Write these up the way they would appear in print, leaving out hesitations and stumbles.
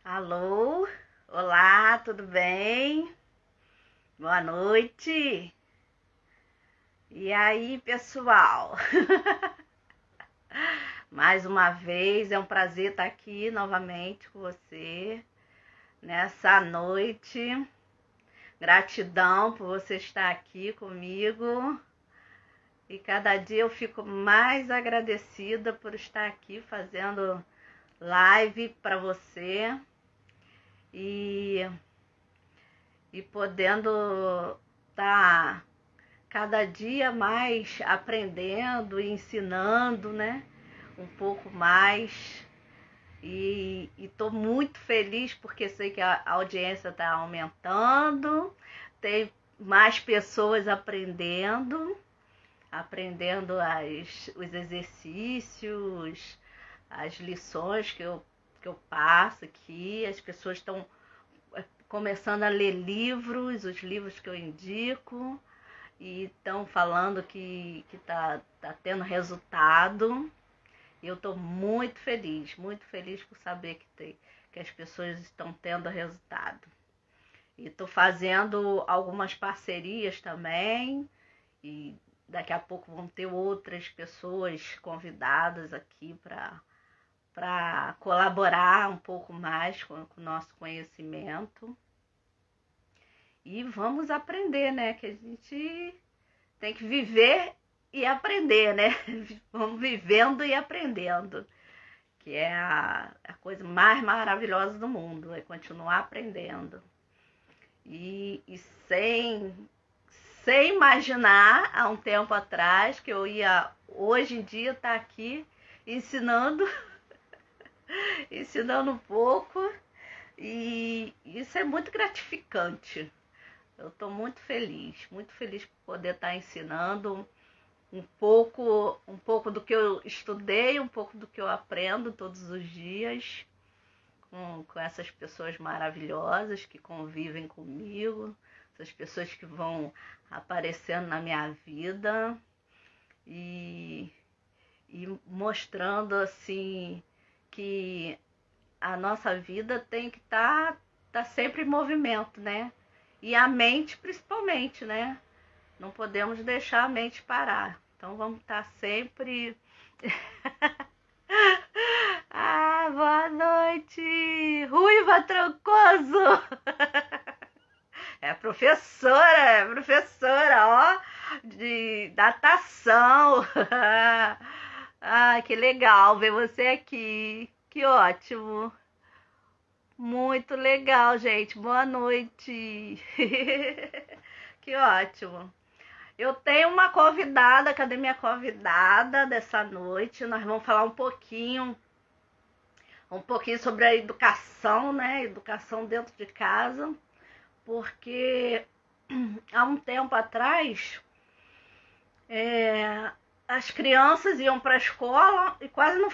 Alô? Olá, tudo bem? Boa noite. E aí, pessoal? Mais uma vez, é um prazer estar aqui novamente com você nessa noite. Gratidão por você estar aqui comigo. E cada dia eu fico mais agradecida por estar aqui fazendo live para você e, e podendo estar cada dia mais aprendendo e ensinando, né? Um pouco mais. E estou muito feliz porque sei que a audiência está aumentando, tem mais pessoas aprendendo os exercícios, as lições que eu passo aqui. As pessoas estão começando a ler livros, os livros que eu indico, e estão falando que tá tendo resultado. E eu estou muito feliz por saber que as pessoas estão tendo resultado. E estou fazendo algumas parcerias também, e daqui a pouco vão ter outras pessoas convidadas aqui para colaborar um pouco mais com o nosso conhecimento. E vamos aprender, né? Que a gente tem que viver e aprender, né? Vamos vivendo e aprendendo, que é a coisa mais maravilhosa do mundo, é continuar aprendendo. E sem imaginar, há um tempo atrás, que eu ia, hoje em dia, estar aqui ensinando, ensinando um pouco, e isso é muito gratificante. Eu estou muito feliz por poder estar ensinando um pouco do que eu estudei, um pouco do que eu aprendo todos os dias com essas pessoas maravilhosas que convivem comigo, essas pessoas que vão aparecendo na minha vida e, e mostrando assim que a nossa vida tem que tá sempre em movimento, né? E a mente principalmente, né? Não podemos deixar a mente parar. Então vamos estar sempre. Ah, boa noite! Ruiva Trancoso! É professora, ó, de natação. Ah, que legal ver você aqui. Que ótimo. Muito legal, gente. Boa noite. Que ótimo. Eu tenho uma convidada, cadê minha convidada dessa noite? Nós vamos falar um pouquinho sobre a educação, né? Educação dentro de casa, porque há um tempo atrás as crianças iam para a escola e quase não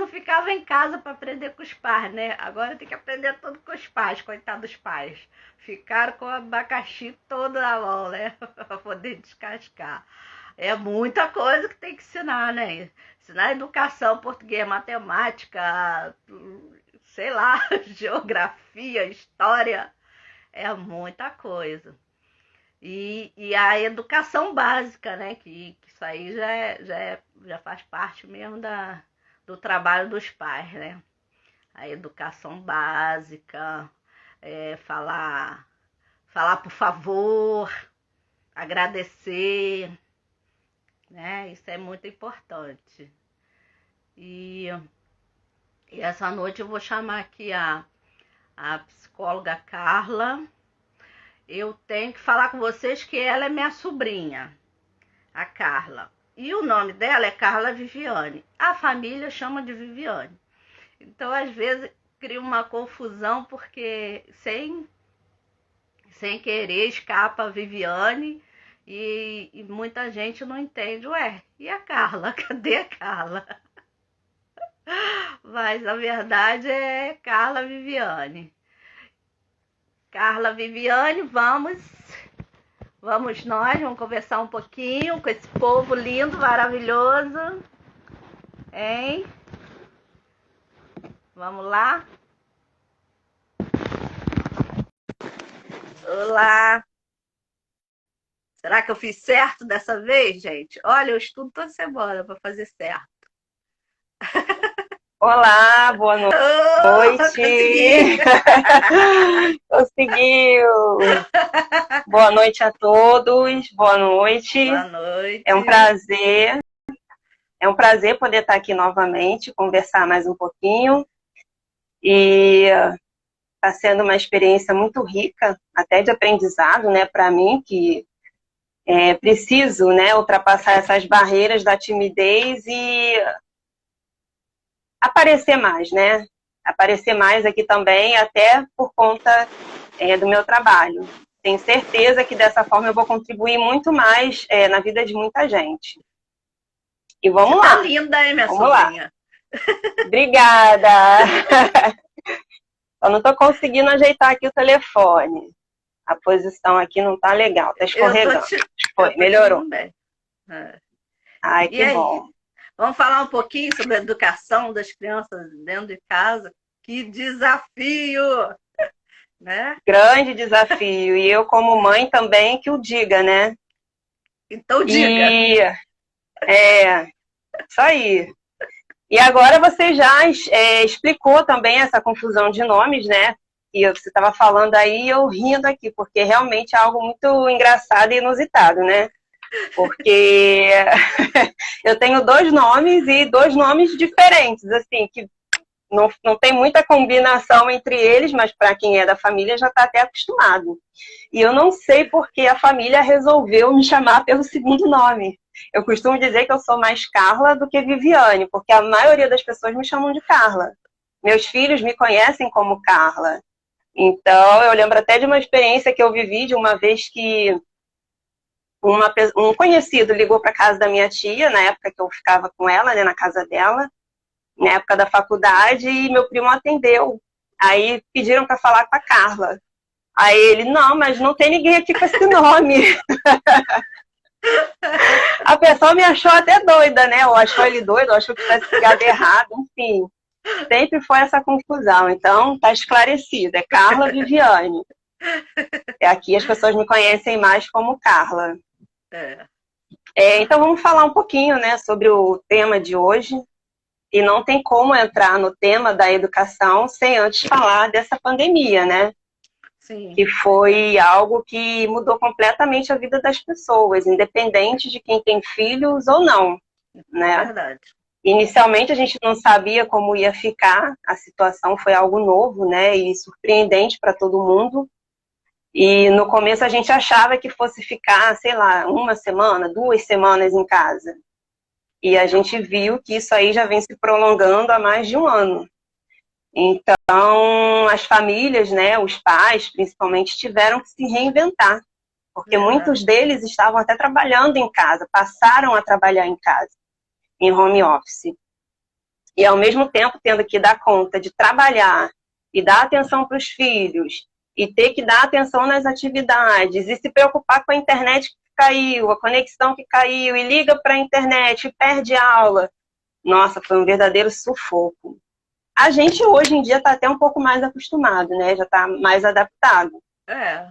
ficava em casa para aprender com os pais, né? Agora tem que aprender tudo com os pais, coitados dos pais. Ficaram com o abacaxi todo na mão, né? Para poder descascar. É muita coisa que tem que ensinar, né? Ensinar educação, português, matemática, sei lá, geografia, história. É muita coisa. E a educação básica, né? Que isso aí já faz parte mesmo do trabalho dos pais, né? A educação básica, falar por favor, agradecer, né? Isso é muito importante. E, e essa noite eu vou chamar aqui a psicóloga Carla. Eu tenho que falar com vocês que ela é minha sobrinha, a Carla. E o nome dela é Carla Viviane. A família chama de Viviane. Então, às vezes, cria uma confusão porque sem querer escapa a Viviane e muita gente não entende. Ué, e a Carla? Cadê a Carla? Mas a verdade é Carla Viviane. Carla Viviane, vamos conversar um pouquinho com esse povo lindo, maravilhoso, hein? Vamos lá? Olá! Será que eu fiz certo dessa vez, gente? Olha, eu estudo toda semana para fazer certo. Olá, boa Oh, noite. Conseguiu. Boa noite a todos. Boa noite. Boa noite. É um prazer. É um prazer poder estar aqui novamente, conversar mais um pouquinho. E está sendo uma experiência muito rica, até de aprendizado, né, para mim, que preciso, né, ultrapassar essas barreiras da timidez e aparecer mais, né? Aparecer mais aqui também, até por conta do meu trabalho. Tenho certeza que dessa forma eu vou contribuir muito mais na vida de muita gente. E vamos Você lá. tá linda, hein, minha vamos sobrinha? Lá. Obrigada. Eu não estou conseguindo ajeitar aqui o telefone. A posição aqui não tá legal, tá escorregando. Foi, melhorou. Bem. Ai, E que aí? bom. Vamos falar um pouquinho sobre a educação das crianças dentro de casa? Que desafio! Né? Grande desafio. E eu, como mãe, também que o diga, né? Então diga. Isso aí. E agora você já explicou também essa confusão de nomes, né? E você estava falando aí, eu rindo aqui, porque realmente é algo muito engraçado e inusitado, né? Porque eu tenho 2 nomes e 2 nomes diferentes, assim, que não tem muita combinação entre eles, mas para quem é da família já está até acostumado. E eu não sei por que a família resolveu me chamar pelo segundo nome. Eu costumo dizer que eu sou mais Carla do que Viviane, porque a maioria das pessoas me chamam de Carla. Meus filhos me conhecem como Carla. Então, eu lembro até de uma experiência que eu vivi de uma vez que um conhecido ligou para casa da minha tia, na época que eu ficava com ela, né, na casa dela, na época da faculdade, e meu primo atendeu. Aí pediram para falar com a Carla. Aí ele, não, mas não tem ninguém aqui com esse nome. A pessoa me achou até doida, né? Ou achou ele doido, ou achou que tivesse ligado errado, enfim. Sempre foi essa confusão. Então, tá esclarecido. É Carla Viviane. Aqui as pessoas me conhecem mais como Carla. Então, vamos falar um pouquinho, né, sobre o tema de hoje. E não tem como entrar no tema da educação sem antes falar dessa pandemia, né? Sim. Que foi algo que mudou completamente a vida das pessoas, independente de quem tem filhos ou não, né? É verdade. Inicialmente a gente não sabia como ia ficar, a situação foi algo novo, né? E surpreendente para todo mundo. E no começo a gente achava que fosse ficar, sei lá, 1 semana, 2 semanas em casa. E a gente viu que isso aí já vem se prolongando há mais de 1 ano. Então, as famílias, né, os pais, principalmente, tiveram que se reinventar. Porque muitos deles estavam até trabalhando em casa, passaram a trabalhar em casa, em home office. E, ao mesmo tempo, tendo que dar conta de trabalhar e dar atenção para os filhos, e ter que dar atenção nas atividades, e se preocupar com a internet que caiu, a conexão que caiu, e liga para a internet, e perde aula. Nossa, foi um verdadeiro sufoco. A gente hoje em dia está até um pouco mais acostumado, né? Já está mais adaptado.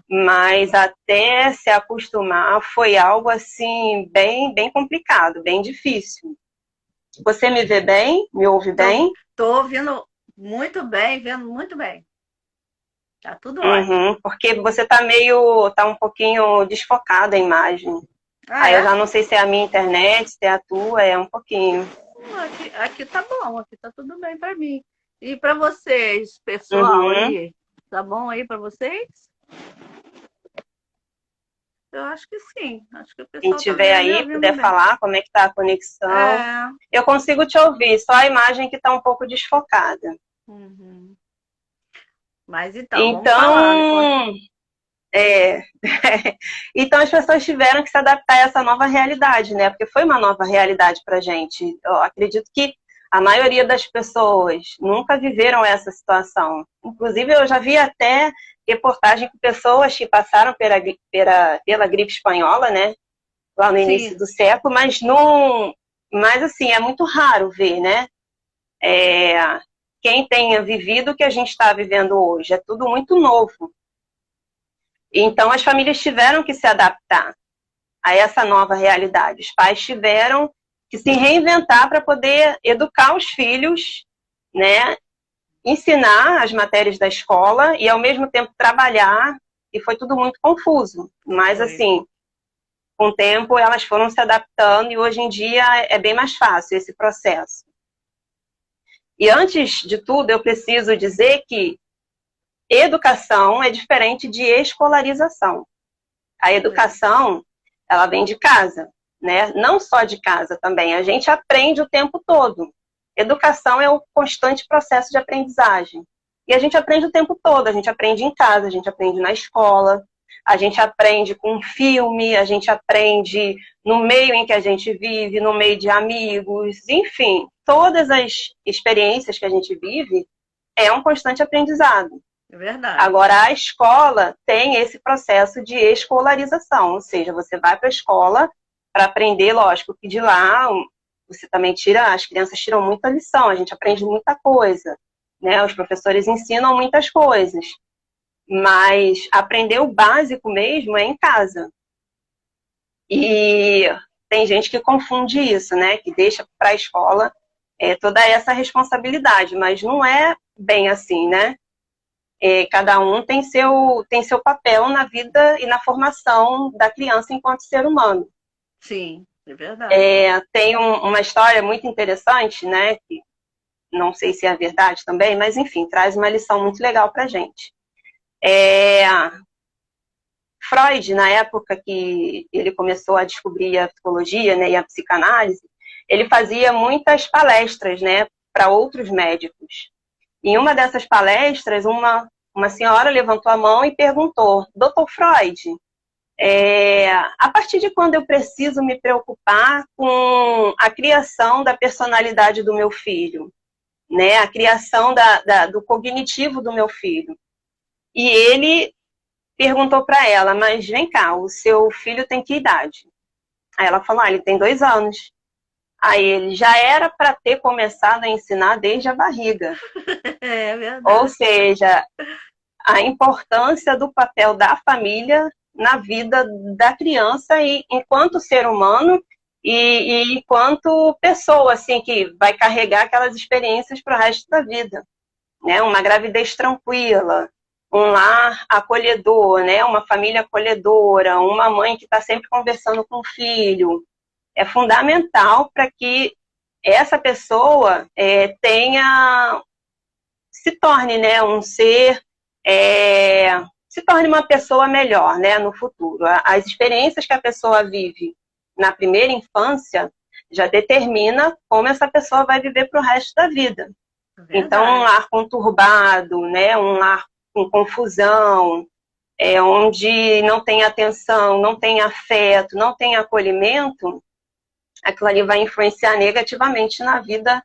Mas até se acostumar foi algo assim bem, bem complicado, bem difícil. Você me vê bem? Me ouve bem? Estou ouvindo muito bem, vendo muito bem. Tá tudo ótimo. Porque você tá um pouquinho desfocada a imagem. Aí eu já não sei se é a minha internet, se é a tua, é um pouquinho. Aqui tá bom, aqui tá tudo bem para mim. E para vocês, pessoal, aí, tá bom aí para vocês? Eu acho que sim. Acho que o pessoal Quem tiver aí, puder falar como é que tá a conexão. Eu consigo te ouvir, só a imagem que tá um pouco desfocada. Mas então, vamos falar. Então as pessoas tiveram que se adaptar a essa nova realidade, né? Porque foi uma nova realidade pra gente. Eu acredito que a maioria das pessoas nunca viveram essa situação. Inclusive, eu já vi até reportagem com pessoas que passaram pela gripe espanhola, né? Lá no início do século, mas assim, é muito raro ver, né? quem tenha vivido o que a gente está vivendo hoje. É tudo muito novo. Então, as famílias tiveram que se adaptar a essa nova realidade. Os pais tiveram que se reinventar para poder educar os filhos, né? Ensinar as matérias da escola e, ao mesmo tempo, trabalhar. E foi tudo muito confuso. Mas, assim, com o tempo, elas foram se adaptando e, hoje em dia, é bem mais fácil esse processo. E, antes de tudo, eu preciso dizer que educação é diferente de escolarização. A educação, ela vem de casa, né? Não só de casa também. A gente aprende o tempo todo. Educação é o constante processo de aprendizagem. E a gente aprende o tempo todo. A gente aprende em casa, a gente aprende na escola, a gente aprende com um filme, a gente aprende no meio em que a gente vive, no meio de amigos, enfim. Todas as experiências que a gente vive é um constante aprendizado. É verdade. Agora, a escola tem esse processo de escolarização, ou seja, você vai para a escola para aprender, lógico, que de lá você também tira, as crianças tiram muita lição, a gente aprende muita coisa, né? Os professores ensinam muitas coisas, mas aprender o básico mesmo é em casa. E tem gente que confunde isso, né? Que deixa para a escola toda essa responsabilidade, mas não é bem assim, né? Cada um tem seu papel na vida e na formação da criança enquanto ser humano. Sim, é verdade. Tem uma história muito interessante, né? Que não sei se é verdade também, mas enfim, traz uma lição muito legal para a gente. Freud, na época que ele começou a descobrir a psicologia, né, e a psicanálise, ele fazia muitas palestras, né, para outros médicos. Em uma dessas palestras, uma senhora levantou a mão e perguntou: Dr. Freud, a partir de quando eu preciso me preocupar com a criação da personalidade do meu filho, né? A criação do cognitivo do meu filho? E ele perguntou para ela: mas vem cá, o seu filho tem que idade? Aí ela falou: ele tem 2 anos. Aí ele: já era para ter começado a ensinar desde a barriga. É verdade. Ou seja, a importância do papel da família na vida da criança e enquanto ser humano e enquanto pessoa, assim, que vai carregar aquelas experiências para o resto da vida, né? Uma gravidez tranquila, um lar acolhedor, né? Uma família acolhedora, uma mãe que está sempre conversando com o filho. É fundamental para que essa pessoa se torne, né, um ser, se torne uma pessoa melhor, né, no futuro. As experiências que a pessoa vive na primeira infância já determina como essa pessoa vai viver para o resto da vida. Então, um lar conturbado, né, um lar com confusão, onde não tem atenção, não tem afeto, não tem acolhimento, aquilo ali vai influenciar negativamente na vida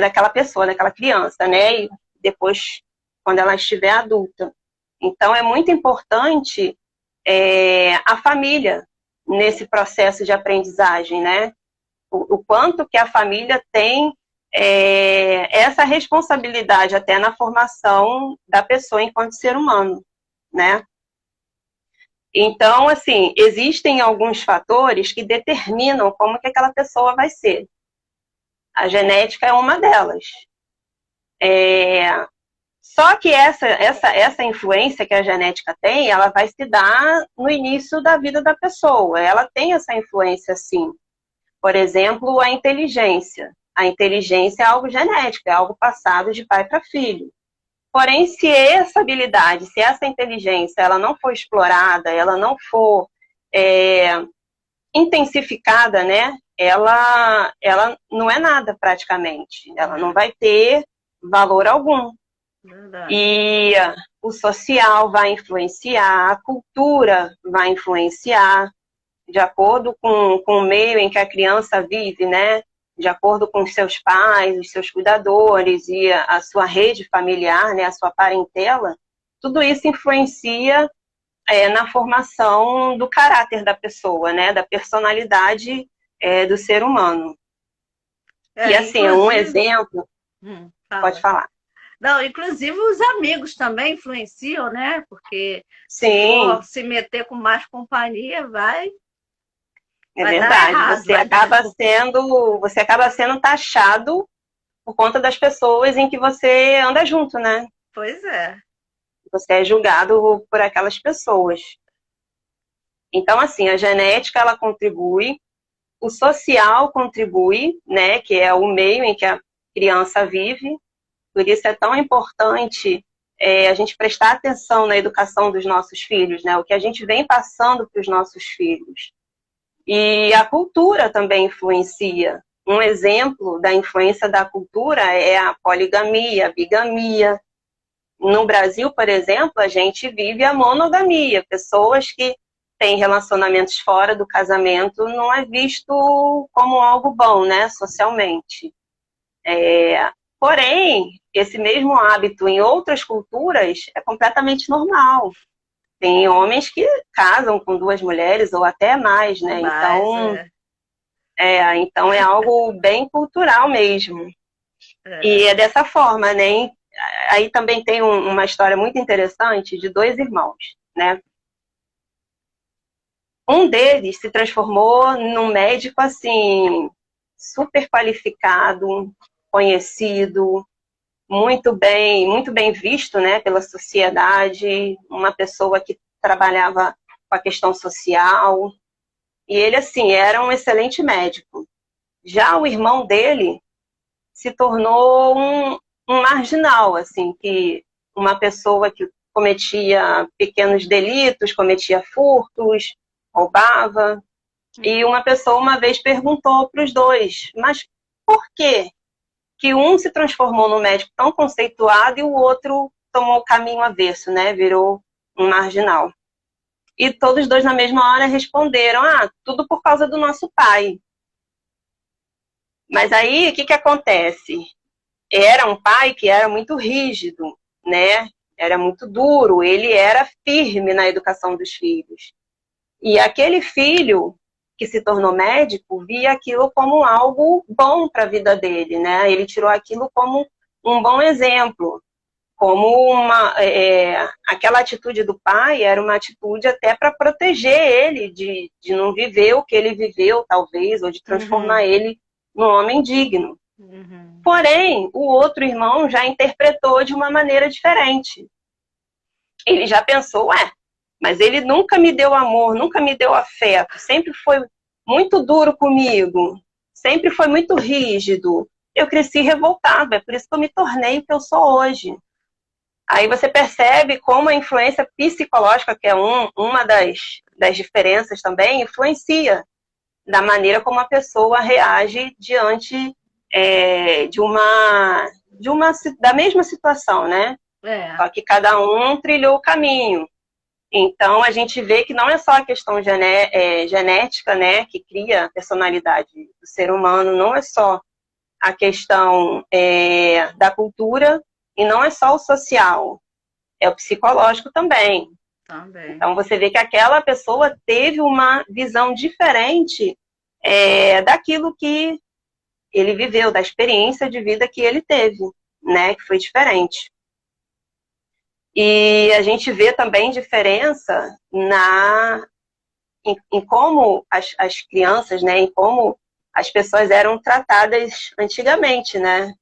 daquela pessoa, daquela criança, né? E depois, quando ela estiver adulta. Então, é muito importante a família nesse processo de aprendizagem, né? O quanto que a família tem essa responsabilidade até na formação da pessoa enquanto ser humano, né? Então, assim, existem alguns fatores que determinam como que aquela pessoa vai ser. A genética é uma delas. Só que essa influência que a genética tem, ela vai se dar no início da vida da pessoa. Ela tem essa influência, sim. Por exemplo, a inteligência. A inteligência é algo genético, é algo passado de pai para filho. Porém, se essa habilidade, se essa inteligência, ela não for explorada, ela não for intensificada, né? Ela não é nada praticamente. Ela não vai ter valor algum. Verdade. E o social vai influenciar, a cultura vai influenciar, de acordo com o meio em que a criança vive, né? De acordo com os seus pais, os seus cuidadores e a sua rede familiar, né? A sua parentela, tudo isso influencia na formação do caráter da pessoa, né? Da personalidade do ser humano. E assim, um exemplo... Pode Fala. falar. Não, inclusive os amigos também influenciam, né? Porque se Sim, for se meter com mais companhia, é vai dar verdade. errado, vai dar. Você acaba sendo taxado por conta das pessoas em que você anda junto, né? Pois é. Você é julgado por aquelas pessoas. Então, assim, a genética ela contribui, o social contribui, né? Que é o meio em que a criança vive. Por isso é tão importante a gente prestar atenção na educação dos nossos filhos, né? O que a gente vem passando para os nossos filhos. E a cultura também influencia. Um exemplo da influência da cultura é a poligamia, a bigamia. No Brasil, por exemplo, a gente vive a monogamia. Pessoas que têm relacionamentos fora do casamento não é visto como algo bom, né, socialmente. Porém, esse mesmo hábito em outras culturas é completamente normal. Tem homens que casam com duas mulheres ou até mais, né? Mas, é, Então é algo bem cultural mesmo. E é. é dessa forma, né? Aí também tem uma história muito interessante de dois irmãos, né? Um deles se transformou num médico assim super qualificado, conhecido, muito bem visto, né, pela sociedade, uma pessoa que trabalhava com a questão social. E ele assim era um excelente médico. Já o irmão dele se tornou um marginal, assim, que uma pessoa que cometia pequenos delitos, cometia furtos, roubava. E uma pessoa uma vez perguntou para os dois, mas por quê que um se transformou num médico tão conceituado e o outro tomou o caminho avesso, né? Virou um marginal. E todos dois na mesma hora responderam, tudo por causa do nosso pai. Mas aí, o que que acontece? Era um pai que era muito rígido, né? Era muito duro, ele era firme na educação dos filhos. E aquele filho que se tornou médico via aquilo como algo bom para a vida dele, né? Ele tirou aquilo como um bom exemplo, como aquela atitude do pai era uma atitude até para proteger ele de não viver o que ele viveu, talvez, ou de transformar Uhum, ele num homem digno. uhum. Porém, o outro irmão já interpretou de uma maneira diferente. Ele já pensou, mas ele nunca me deu amor, nunca me deu afeto, sempre foi muito duro comigo, sempre foi muito rígido. Eu cresci revoltado, é por isso que eu me tornei o que eu sou hoje. Aí você percebe como a influência psicológica, que é uma das diferenças também, influencia da maneira como a pessoa reage diante da mesma situação, né? É, Só que cada um trilhou o caminho. Então, a gente vê que não é só a questão genética, né, que cria a personalidade do ser humano, não é só a questão da cultura e não é só o social, é o psicológico também. também. Então, você vê que aquela pessoa teve uma visão diferente daquilo que ele viveu, da experiência de vida que ele teve, né, que foi diferente. E a gente vê também diferença em como as crianças, né, em como as pessoas eram tratadas antigamente, né?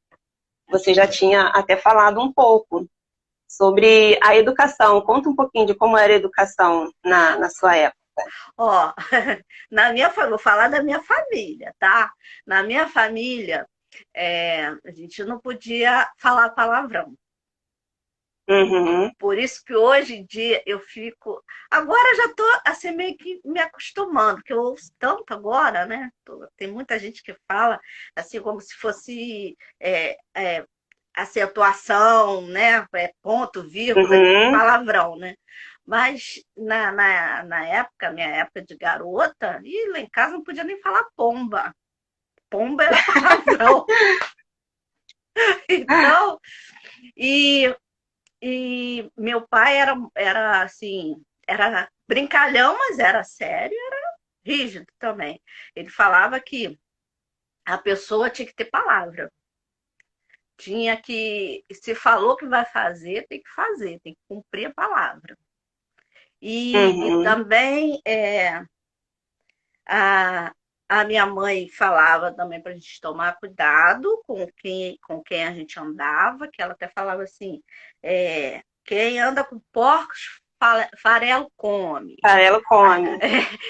Você já tinha até falado um pouco sobre a educação. Conta um pouquinho de como era a educação na sua época. Ó, na minha família, vou falar da minha família, tá? Na minha família, a gente não podia falar palavrão. Uhum, Por isso que hoje em dia eu fico. Agora já tô assim meio que me acostumando, porque eu ouço tanto agora, né? Tem muita gente que fala assim como se fosse acentuação, né? Ponto, vírgula, uhum. palavrão, né? Mas na época, minha época de garota, e lá em casa não podia nem falar pomba. Pomba era palavrão. Então, e meu pai era assim, era brincalhão, mas era sério, era rígido também. Ele falava que a pessoa tinha que ter palavra. tinha que, se falou que vai fazer, tem que cumprir a palavra. E Uhum. também a, a minha mãe falava também para a gente tomar cuidado com quem a gente andava, que ela até falava assim, quem anda com porcos, farelo come. Farelo come.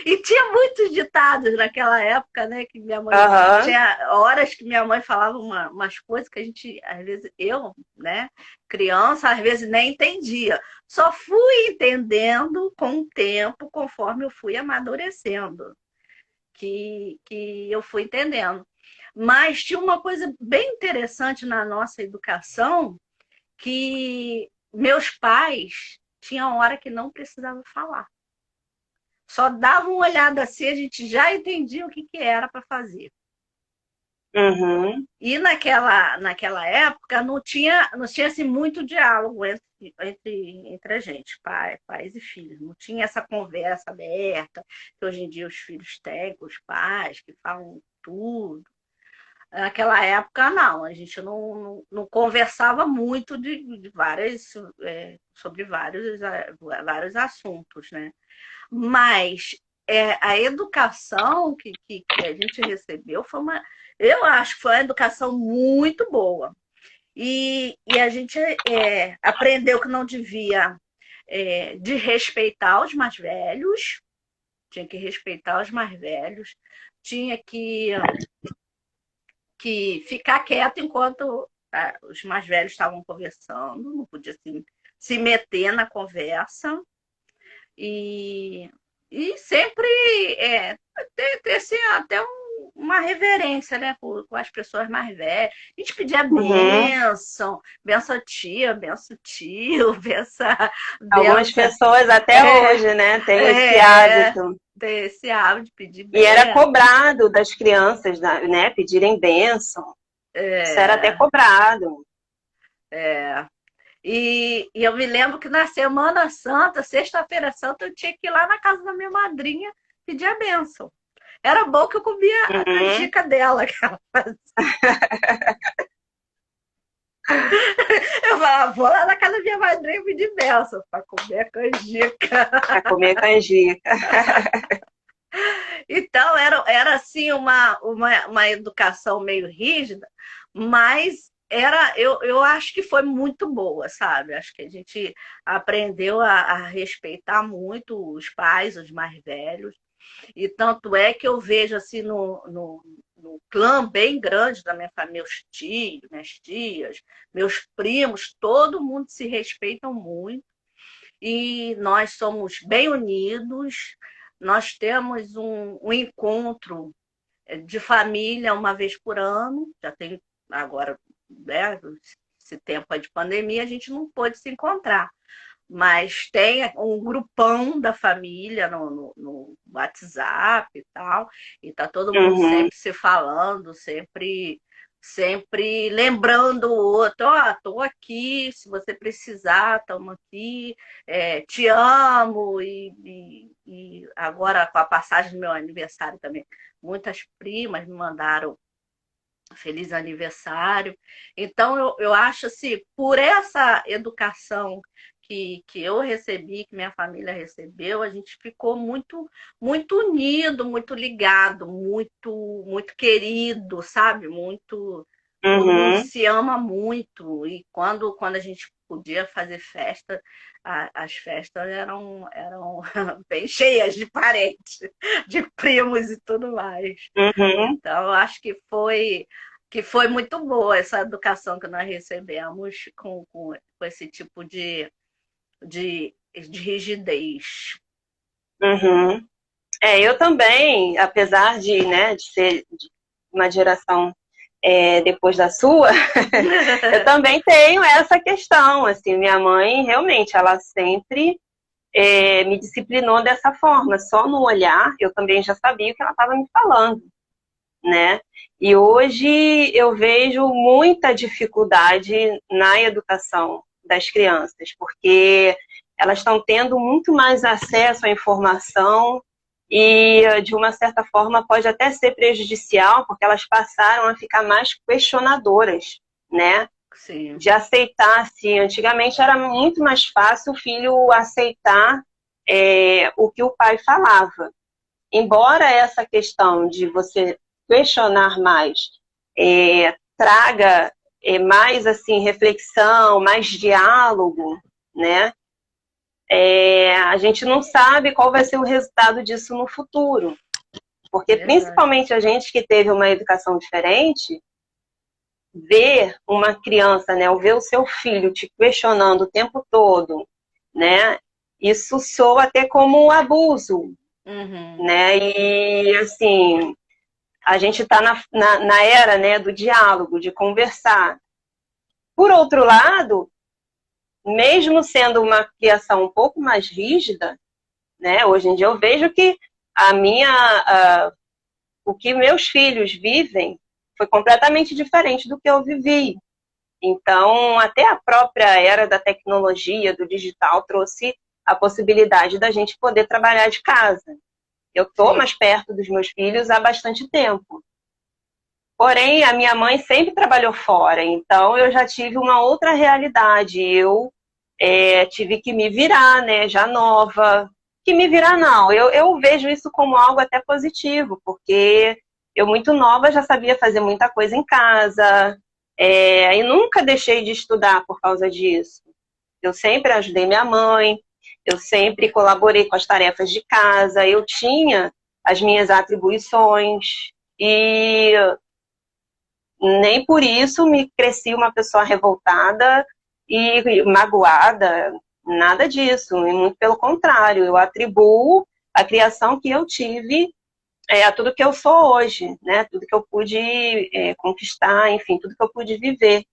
E tinha muitos ditados naquela época, né? Que minha mãe Uhum. tinha horas que minha mãe falava umas coisas que a gente, às vezes, eu, né, criança, às vezes nem entendia. Só fui entendendo com o tempo, conforme eu fui amadurecendo, que eu fui entendendo. Mas tinha uma coisa bem interessante na nossa educação, que meus pais tinham hora que não precisavam falar. Só dava uma olhada assim, a gente já entendia o que era para fazer. Uhum. E naquela época não tinha assim, muito diálogo entre a gente, pais e filhos. Não tinha essa conversa aberta que hoje em dia os filhos têm com os pais, que falam tudo. Naquela época, não, a gente não conversava muito sobre vários assuntos, né? Mas a educação que a gente recebeu eu acho que foi uma educação muito boa. E a gente aprendeu que não devia de respeitar os mais velhos, tinha que respeitar os mais velhos, tinha que ficar quieto enquanto os mais velhos estavam conversando, não podia se meter na conversa. E, e sempre ter assim, até uma reverência, né, com as pessoas mais velhas. A gente pedia Uhum. benção tia, benção tio, Algumas benção. pessoas até hoje, né, têm esse É, hábito. ter esse hábito de pedir E era benção. cobrado das crianças, né, pedirem bênção. Isso era até É, cobrado. é. E eu me lembro que na Semana Santa, Sexta-feira Santa, eu tinha que ir lá na casa da minha madrinha pedir a bênção. Era bom que eu comia a Uhum. canjica dela, que ela fazia. Eu falava, vou lá na casa da minha madrinha pedir bênção para comer a canjica. Para comer canjica. Então, era assim, uma educação meio rígida, mas eu acho que foi muito boa, sabe? Acho que a gente aprendeu a respeitar muito os pais, os mais velhos. E tanto é que eu vejo assim no clã bem grande da minha família, meus tios, minhas tias, meus primos, todo mundo se respeitam muito e nós somos bem unidos. Nós temos um encontro de família uma vez por ano, já tem agora, né, esse tempo de pandemia, a gente não pôde se encontrar, mas tem um grupão da família no WhatsApp e tal, e tá todo mundo Uhum. sempre se falando, sempre lembrando o outro, ó, tô aqui, se você precisar, estamos aqui, te amo, e agora com a passagem do meu aniversário também, muitas primas me mandaram feliz aniversário. Então, eu acho assim, por essa educação que eu recebi, que minha família recebeu, a gente ficou muito unido, muito ligado, muito querido, sabe? Todo mundo Uhum. se ama muito. E quando a gente podia fazer festa, as festas eram bem cheias de parentes, de primos e tudo mais. Uhum. Então, eu acho que foi muito boa essa educação que nós recebemos com esse tipo de rigidez. Uhum. Eu também, apesar de, né, de ser de uma geração depois da sua, eu também tenho essa questão, assim, minha mãe realmente, ela sempre me disciplinou dessa forma, só no olhar eu também já sabia o que ela estava me falando, né? E hoje eu vejo muita dificuldade na educação das crianças, porque elas estão tendo muito mais acesso à informação e, de uma certa forma, pode até ser prejudicial, porque elas passaram a ficar mais questionadoras, né? Sim. de aceitar, assim, antigamente era muito mais fácil o filho aceitar o que o pai falava. Embora essa questão de você questionar mais traga mais assim reflexão, mais diálogo, né? A gente não sabe qual vai ser o resultado disso no futuro. Porque Verdade. principalmente a gente que teve uma educação diferente, ver uma criança, né, ou ver o seu filho te questionando o tempo todo, né, isso soa até como um abuso, Uhum. né, e assim, a gente está na era, né, do diálogo, de conversar. Por outro lado, mesmo sendo uma criação um pouco mais rígida, né, hoje em dia eu vejo que o que meus filhos vivem foi completamente diferente do que eu vivi. Então, até a própria era da tecnologia, do digital, trouxe a possibilidade da gente poder trabalhar de casa. Eu estou Sim. mais perto dos meus filhos há bastante tempo. Porém, a minha mãe sempre trabalhou fora, então eu já tive uma outra realidade. Eu tive que me virar, né, já nova. Que me virar, não. Eu vejo isso como algo até positivo, porque eu, muito nova, já sabia fazer muita coisa em casa, e nunca deixei de estudar por causa disso. Eu sempre ajudei minha mãe, eu sempre colaborei com as tarefas de casa, eu tinha as minhas atribuições, e nem por isso me cresci uma pessoa revoltada e magoada, nada disso, e muito pelo contrário, eu atribuo a criação que eu tive a tudo que eu sou hoje, né? Tudo que eu pude conquistar, enfim, tudo que eu pude viver.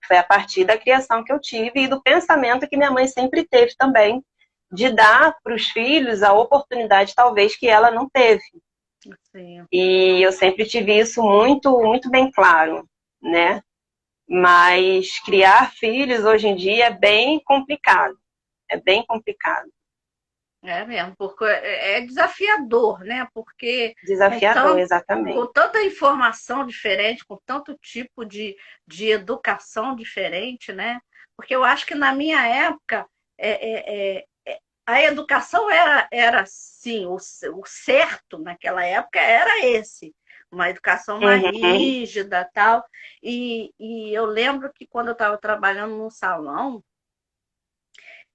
Foi a partir da criação que eu tive e do pensamento que minha mãe sempre teve também, de dar para os filhos a oportunidade, talvez, que ela não teve. Sim. E eu sempre tive isso muito, muito bem claro, né? Mas criar filhos hoje em dia é bem complicado. É bem complicado. É mesmo, porque é desafiador, né? Porque Desafiador, com exatamente. tanta informação diferente, com tanto tipo de educação diferente, né? Porque eu acho que na minha época a educação era sim, o certo naquela época era esse, uma educação mais Uhum. rígida tal. E eu lembro que quando eu estava trabalhando no salão,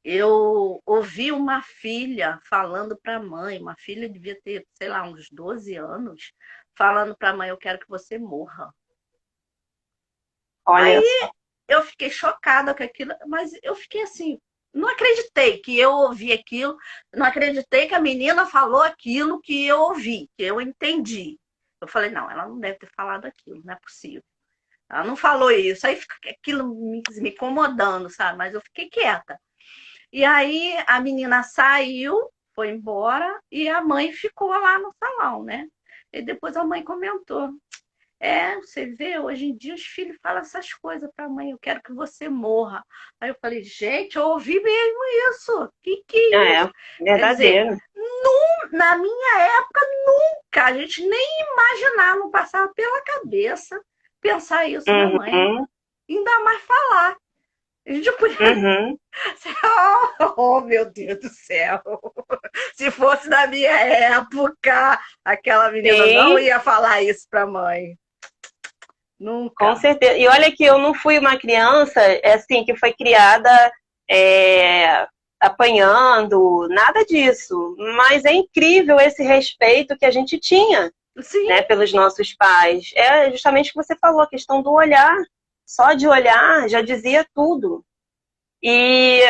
eu ouvi uma filha falando para a mãe, uma filha devia ter, sei lá, uns 12 anos, falando para a mãe: eu quero que você morra. Olha Aí só. eu fiquei chocada com aquilo, mas eu fiquei assim, não acreditei que eu ouvi aquilo, não acreditei que a menina falou aquilo que eu ouvi, que eu entendi. Eu falei: não, ela não deve ter falado aquilo, não é possível. Ela não falou isso. Aí fica aquilo me incomodando, sabe? Mas eu fiquei quieta. E aí a menina saiu, foi embora, e a mãe ficou lá no salão, né? E depois a mãe comentou: você vê, hoje em dia os filhos falam essas coisas para a mãe: eu quero que você morra. Aí eu falei: gente, eu ouvi mesmo isso. Que é isso? É, Quer dizer, verdadeiro. na minha época, nunca. A gente nem imaginava, não passava pela cabeça pensar isso da mãe. Uhum, Ainda mais falar. A gente podia. uhum. Oh, meu Deus do céu! Se fosse na minha época, aquela menina não Sim, ia falar isso para a mãe. com Nunca. certeza. E olha que eu não fui uma criança assim que foi criada é, apanhando, nada disso. Mas é incrível esse respeito que a gente tinha, Sim, né, pelos nossos pais. É justamente o que você falou, a questão do olhar. Só de olhar já dizia tudo. E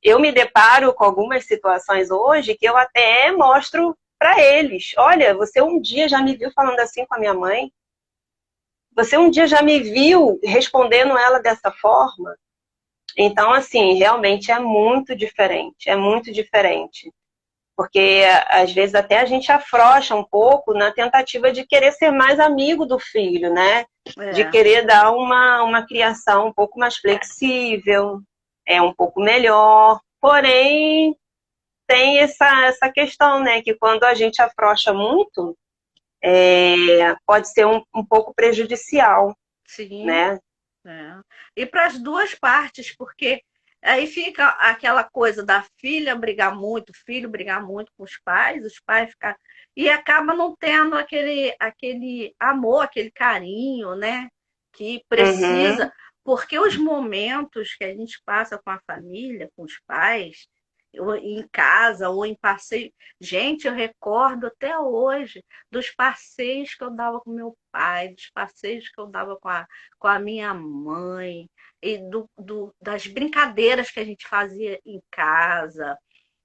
eu me deparo com algumas situações hoje que eu até mostro para eles. Olha, você um dia já me viu falando assim com a minha mãe? Você um dia já me viu respondendo ela dessa forma? Então, assim, realmente é muito diferente. É muito diferente. Porque às vezes até a gente afrouxa um pouco na tentativa de querer ser mais amigo do filho, né? De é. querer dar uma criação um pouco mais flexível, um pouco melhor. Porém, tem essa questão, né? Que quando a gente afrouxa muito, pode ser um pouco prejudicial, Sim, né? É. E para as duas partes, porque aí fica aquela coisa da filha brigar muito, o filho brigar muito com os pais ficar. E acaba não tendo aquele amor, aquele carinho, né? Que precisa, Uhum. porque os momentos que a gente passa com a família, com os pais, ou em casa ou em passeio. Gente, eu recordo até hoje dos passeios que eu dava com meu pai, dos passeios que eu dava com a minha mãe, e das brincadeiras que a gente fazia em casa,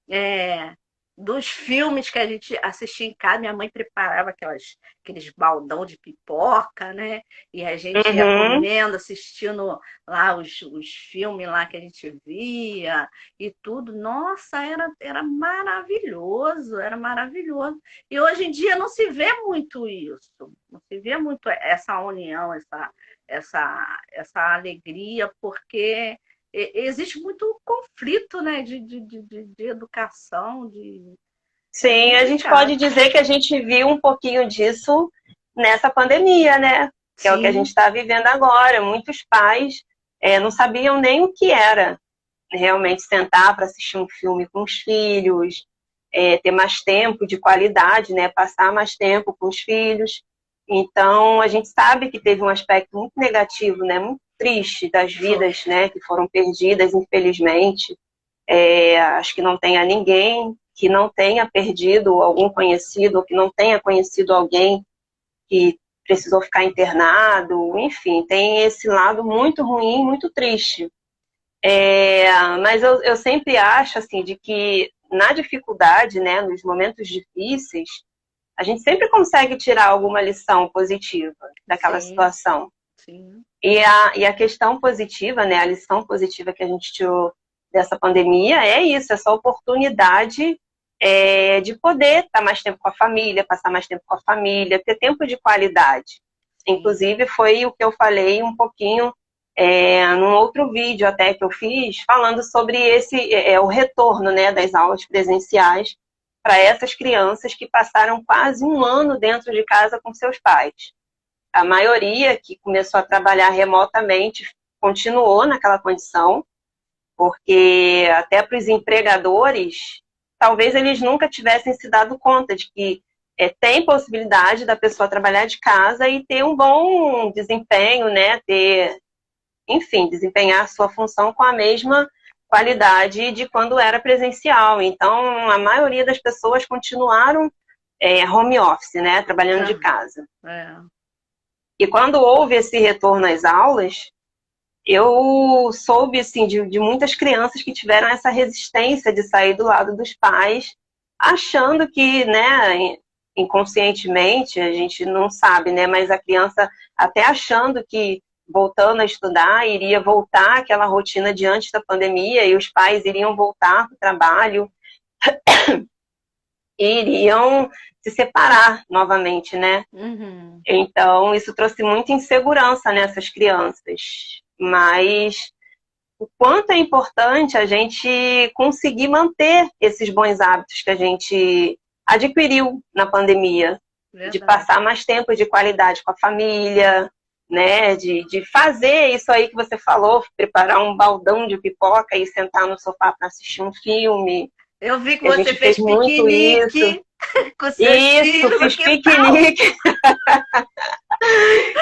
é, dos filmes que a gente assistia em casa. Minha mãe preparava aqueles baldão de pipoca, né? E a gente ia Uhum. comendo, assistindo lá os filmes lá que a gente via e tudo. Nossa, era maravilhoso, era maravilhoso. E hoje em dia não se vê muito isso, não se vê muito essa união, essa alegria, porque existe muito conflito, né, de educação, é Sim, a gente pode complicado. dizer que a gente viu um pouquinho disso nessa pandemia, né? Que é o que a gente Sim, está vivendo agora. Muitos pais não sabiam nem o que era realmente sentar para assistir um filme com os filhos, ter mais tempo de qualidade, né? Passar mais tempo com os filhos. Então, a gente sabe que teve um aspecto muito negativo, né? Muito triste das foi. vidas, né? Que foram perdidas, infelizmente. Acho que não tenha ninguém que não tenha perdido algum conhecido, ou que não tenha conhecido alguém que precisou ficar internado, enfim, tem esse lado muito ruim, muito triste. Mas eu sempre acho, assim, de que na dificuldade, né, nos momentos difíceis, a gente sempre consegue tirar alguma lição positiva daquela Sim, situação. sim, E a questão positiva, né, a lição positiva que a gente tirou dessa pandemia é isso, essa oportunidade de poder estar mais tempo com a família, passar mais tempo com a família, ter tempo de qualidade. sim, Inclusive, foi o que eu falei um pouquinho num outro vídeo até que eu fiz, falando sobre o retorno, né, das aulas presenciais para essas crianças que passaram quase um ano dentro de casa com seus pais. A maioria que começou a trabalhar remotamente continuou naquela condição, porque até para os empregadores, talvez eles nunca tivessem se dado conta de que tem possibilidade da pessoa trabalhar de casa e ter um bom desempenho, né? Enfim, desempenhar a sua função com a mesma qualidade de quando era presencial. Então, a maioria das pessoas continuaram home office, né? Trabalhando de tá, casa. é, E quando houve esse retorno às aulas, eu soube assim, de muitas crianças que tiveram essa resistência de sair do lado dos pais, achando que, né, inconscientemente, a gente não sabe, né, mas a criança até achando que voltando a estudar iria voltar àquela rotina de antes da pandemia e os pais iriam voltar para o trabalho e iriam se separar novamente, né? uhum, Então, isso trouxe muita insegurança nessas crianças. Mas o quanto é importante a gente conseguir manter esses bons hábitos que a gente adquiriu na pandemia, de verdade. passar mais tempo de qualidade com a família, né? De fazer isso aí que você falou, preparar um baldão de pipoca e sentar no sofá para assistir um filme. Eu vi que E a você gente fez fez muito isso. piquenique com seus Isso, filhos no fiz quintal. piquenique.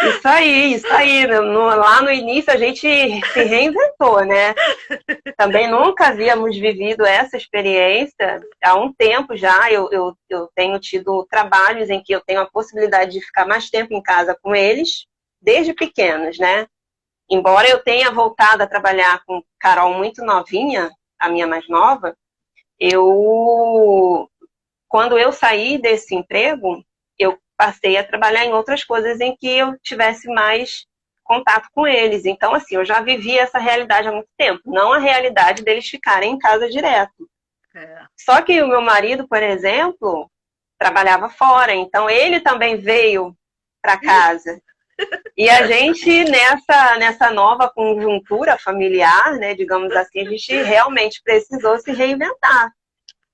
Isso aí, isso aí. Lá no início a gente se reinventou, né? Também nunca havíamos vivido essa experiência. Há um tempo já eu tenho tido trabalhos em que eu tenho a possibilidade de ficar mais tempo em casa com eles, desde pequenos, né? Embora eu tenha voltado a trabalhar com Carol muito novinha, a minha mais nova, eu quando eu saí desse emprego, eu passei a trabalhar em outras coisas em que eu tivesse mais contato com eles. Então, assim, eu já vivi essa realidade há muito tempo, não a realidade deles ficarem em casa direto. É, Só que o meu marido, por exemplo, trabalhava fora, então ele também veio para casa. E a gente, nessa nova conjuntura familiar, né, digamos assim, a gente realmente precisou se reinventar.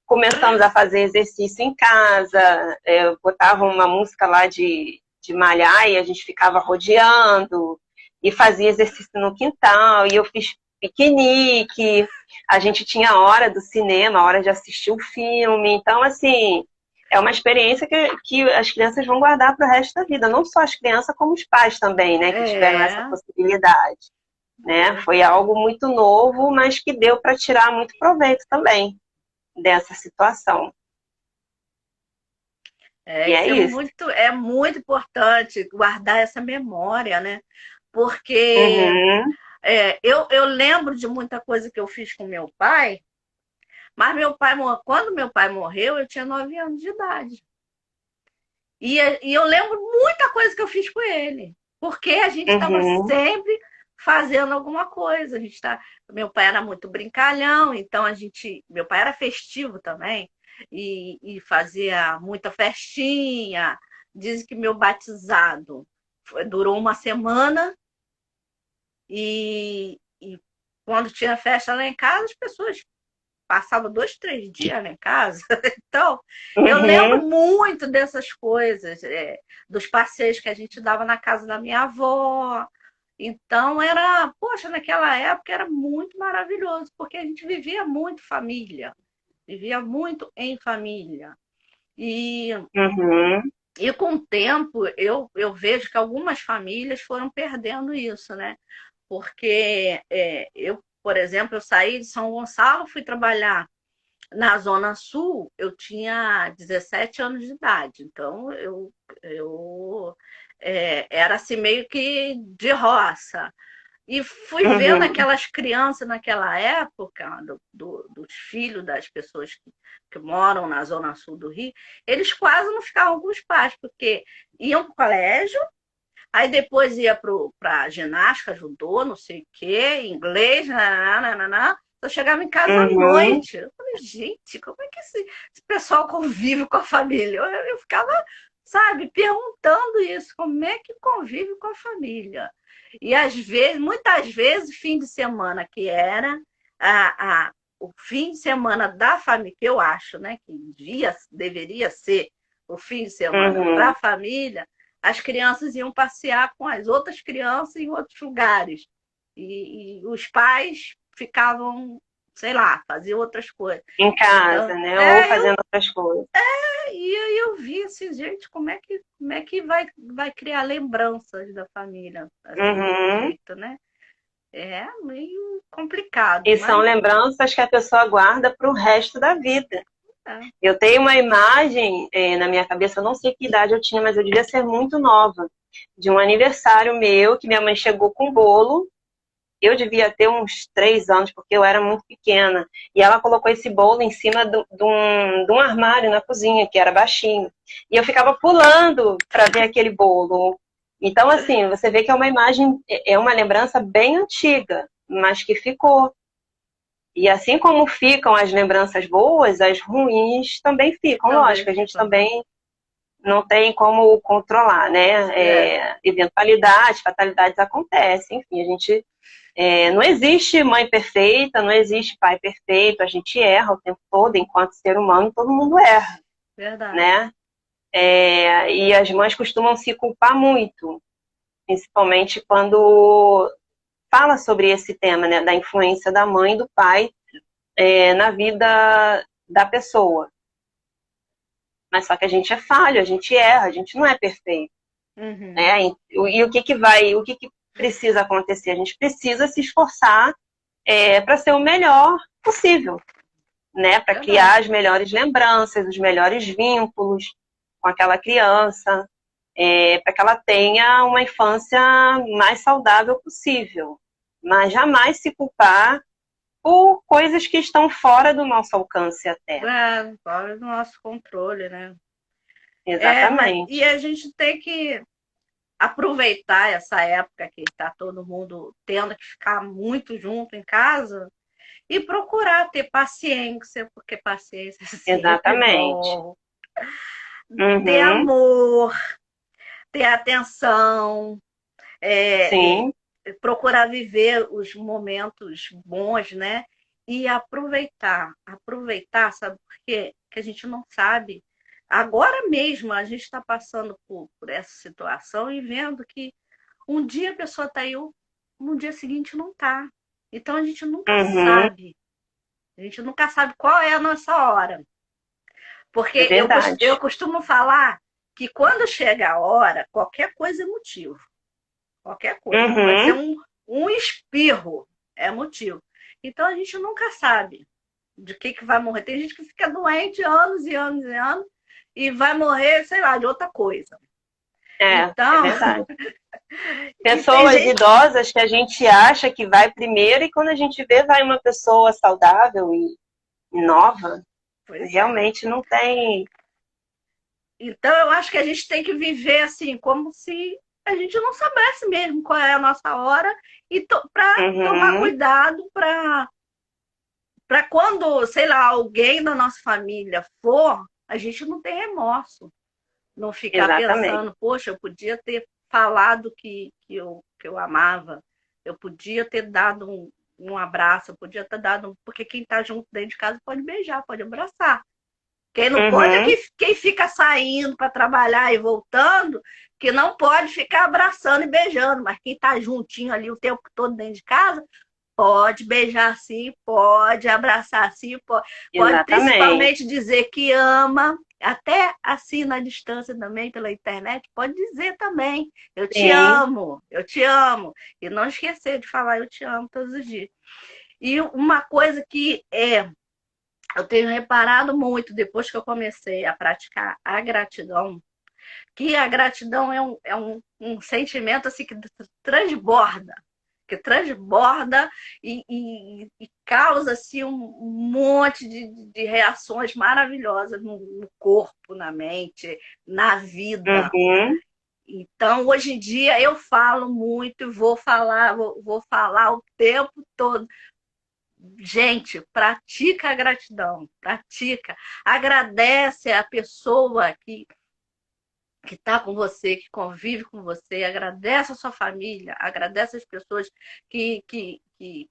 Começamos a fazer exercício em casa, botava uma música lá de malhar e a gente ficava rodeando. e fazia exercício no quintal, e eu fiz piquenique, a gente tinha a hora do cinema, a hora de assistir o filme. Então, assim, é uma experiência que as crianças vão guardar para o resto da vida. Não só as crianças, como os pais também, né? Que tiveram essa É, possibilidade. Né? Foi algo muito novo, mas que deu para tirar muito proveito também dessa situação. E é isso. é muito importante guardar essa memória, né? Porque Uhum, eu lembro de muita coisa que eu fiz com meu pai, mas quando meu pai morreu, eu tinha 9 anos de idade. E eu lembro muita coisa que eu fiz com ele, porque a gente estava uhum, sempre fazendo alguma coisa. Meu pai era muito brincalhão, então meu pai era festivo também e fazia muita festinha. Dizem que meu batizado durou uma semana e quando tinha festa lá em casa, as pessoas passavam 2, 3 dias lá em casa. Então, eu lembro uhum, muito dessas coisas, dos passeios que a gente dava na casa da minha avó. Então, poxa, naquela época era muito maravilhoso, porque a gente vivia muito família, vivia muito em família. E, uhum, e com o tempo, eu vejo que algumas famílias foram perdendo isso, né? Porque eu, por exemplo, eu saí de São Gonçalo, fui trabalhar na Zona Sul, eu tinha 17 anos de idade, então eu era assim meio que de roça. E fui vendo uhum. aquelas crianças naquela época, dos filhos das pessoas que moram na Zona Sul do Rio, eles quase não ficavam com os pais, porque iam para o colégio, aí depois ia para ginástica, judô, não sei o quê, inglês, nananana. Eu chegava em casa à Uhum. noite. Eu falei, gente, como é que esse pessoal convive com a família? Eu ficava, sabe, perguntando isso, como é que convive com a família? E às vezes, muitas vezes, fim de semana que era o fim de semana da família, que eu acho, né, que deveria ser o fim de semana para Uhum. a família, as crianças iam passear com as outras crianças em outros lugares. E os pais ficavam, sei lá, faziam outras coisas. Em Então, casa, né? Ou fazendo outras coisas. e aí eu vi assim, gente, como é que vai criar lembranças da família assim desse Uhum. jeito, né? É meio complicado, E são mas lembranças que a pessoa guarda para o resto da vida. é. Eu tenho uma imagem na minha cabeça, eu não sei que idade eu tinha, mas eu devia ser muito nova, de um aniversário meu, que minha mãe chegou com bolo. Eu devia ter uns 3 anos, porque eu era muito pequena. E ela colocou esse bolo em cima de um armário na cozinha, que era baixinho. E eu ficava pulando para ver aquele bolo. Então, assim, você vê que é uma imagem, é uma lembrança bem antiga, mas que ficou. E assim como ficam as lembranças boas, as ruins também ficam. Também Lógico, a gente ficam. também não tem como controlar, né? É, Eventualidades, fatalidades acontecem, enfim, a gente não existe mãe perfeita, não existe pai perfeito, a gente erra o tempo todo, enquanto ser humano, todo mundo erra, verdade. né? E as mães costumam se culpar muito, principalmente quando fala sobre esse tema, né, da influência da mãe e do pai na vida da pessoa. Mas só que a gente é falho, a gente erra, a gente não é perfeito, Uhum. né? E o que precisa acontecer? A gente precisa se esforçar para ser o melhor possível, né? Para Verdade. criar as melhores lembranças, os melhores vínculos com aquela criança, para que ela tenha uma infância mais saudável possível. Mas jamais se culpar por coisas que estão fora do nosso alcance até. Fora do nosso controle, né? E Exatamente. a gente tem que aproveitar essa época que está todo mundo tendo que ficar muito junto em casa e procurar ter paciência, porque paciência é sempre Exatamente. bom. Ter Uhum. amor, ter atenção, é, Sim, procurar viver os momentos bons, né? E aproveitar, sabe por quê? Que a gente não sabe. Agora mesmo a gente está passando por essa situação e vendo que Um dia a pessoa está aí, no dia seguinte não está. Então a gente nunca Uhum, sabe. A gente nunca sabe qual é a nossa hora. é Porque eu verdade. costumo falar que quando chega a hora, qualquer coisa é motivo. Qualquer coisa. Pode ser Uhum, um espirro, é motivo. Então a gente nunca sabe de que vai morrer. Tem gente que fica doente anos e anos e anos e vai morrer, sei lá, de outra coisa. é Então, verdade. e tem Pessoas gente. idosas que a gente acha que vai primeiro e quando a gente vê, vai uma pessoa saudável e nova, Pois é. realmente não tem. Então eu acho que a gente tem que viver assim, como se a gente não soubesse mesmo qual é a nossa hora e para tomar Uhum, cuidado para quando, sei lá, alguém da nossa família for, a gente não ter remorso. Não ficar exatamente. pensando, poxa, eu podia ter falado que eu amava, eu podia ter dado um abraço, eu podia ter dado. Porque quem está junto dentro de casa pode beijar, pode abraçar. Quem não pode é Uhum, quem fica saindo para trabalhar e voltando, que não pode ficar abraçando e beijando, mas quem está juntinho ali o tempo todo dentro de casa, pode beijar sim, pode abraçar sim, pode exatamente. principalmente dizer que ama, até assim na distância também, pela internet, pode dizer também, Sim. eu te amo. E não esquecer de falar eu te amo todos os dias. E uma coisa que eu tenho reparado muito depois que eu comecei a praticar a gratidão, que a gratidão um sentimento assim que transborda e causa assim, um monte de reações maravilhosas no corpo, na mente, na vida. Uhum, Então, hoje em dia, eu falo muito e vou falar o tempo todo. Gente, pratica a gratidão, pratica. Agradece a pessoa que está com você, que convive com você, agradece a sua família, agradece as pessoas que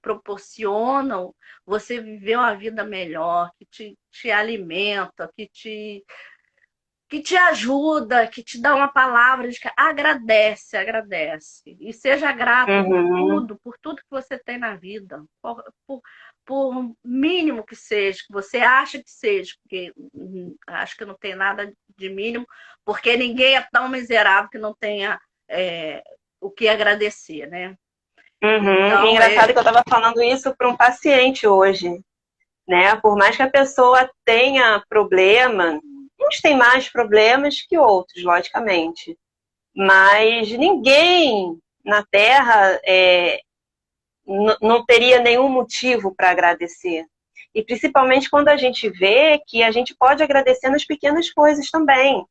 proporcionam você viver uma vida melhor, que te alimenta, que te ajuda, que te dá uma palavra de que agradece, agradece. E seja grato uhum, por tudo que você tem na vida, por mínimo que seja, que você acha que seja, porque acho que não tem nada de mínimo, porque ninguém é tão miserável que não tenha o que agradecer, né? uhum. E Então, engraçado que eu estava falando isso para um paciente hoje, né? Por mais que a pessoa tenha problema, uns têm mais problemas que outros, logicamente. Mas ninguém na Terra não teria nenhum motivo para agradecer. E principalmente quando a gente vê que a gente pode agradecer nas pequenas coisas também.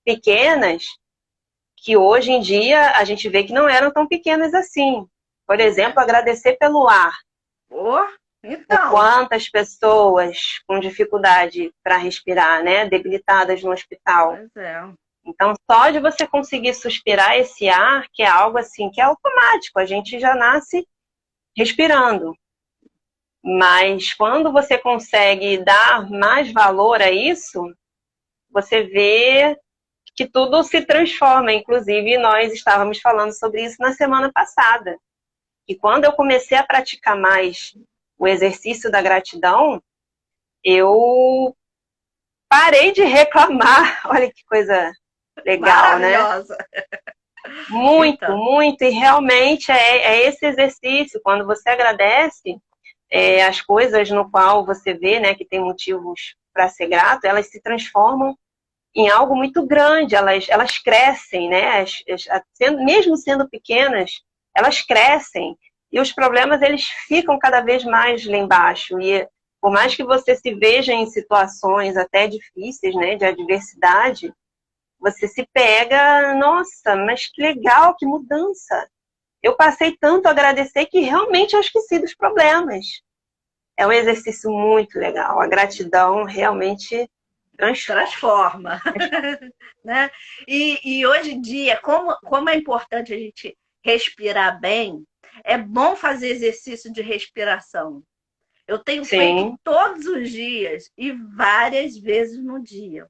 Pequenas, que hoje em dia a gente vê que não eram tão pequenas assim. Por exemplo, agradecer pelo ar. oh, Por então, quantas pessoas com dificuldade para respirar, né, debilitadas no hospital. pois é. Então, só de você conseguir suspirar esse ar, que é algo assim, que é automático, a gente já nasce respirando. Mas quando você consegue dar mais valor a isso, você vê que tudo se transforma. Inclusive, nós estávamos falando sobre isso na semana passada. E quando eu comecei a praticar mais o exercício da gratidão, eu parei de reclamar. Olha que coisa legal, né? Maravilhosa. Muito, Então, muito. E realmente é esse exercício. Quando você agradece as coisas no qual você vê, né, que tem motivos para ser grato, elas se transformam em algo muito grande. Elas crescem, né? Mesmo sendo pequenas, elas crescem. E os problemas, eles ficam cada vez mais lá embaixo. E por mais que você se veja em situações até difíceis, né, de adversidade, você se pega, nossa, mas que legal, que mudança. Eu passei tanto a agradecer que realmente eu esqueci dos problemas. É um exercício muito legal. A gratidão realmente transforma. transforma. Né? E hoje em dia, como é importante a gente respirar bem, é bom fazer exercício de respiração. Eu tenho feito Sim. todos os dias e várias vezes no dia.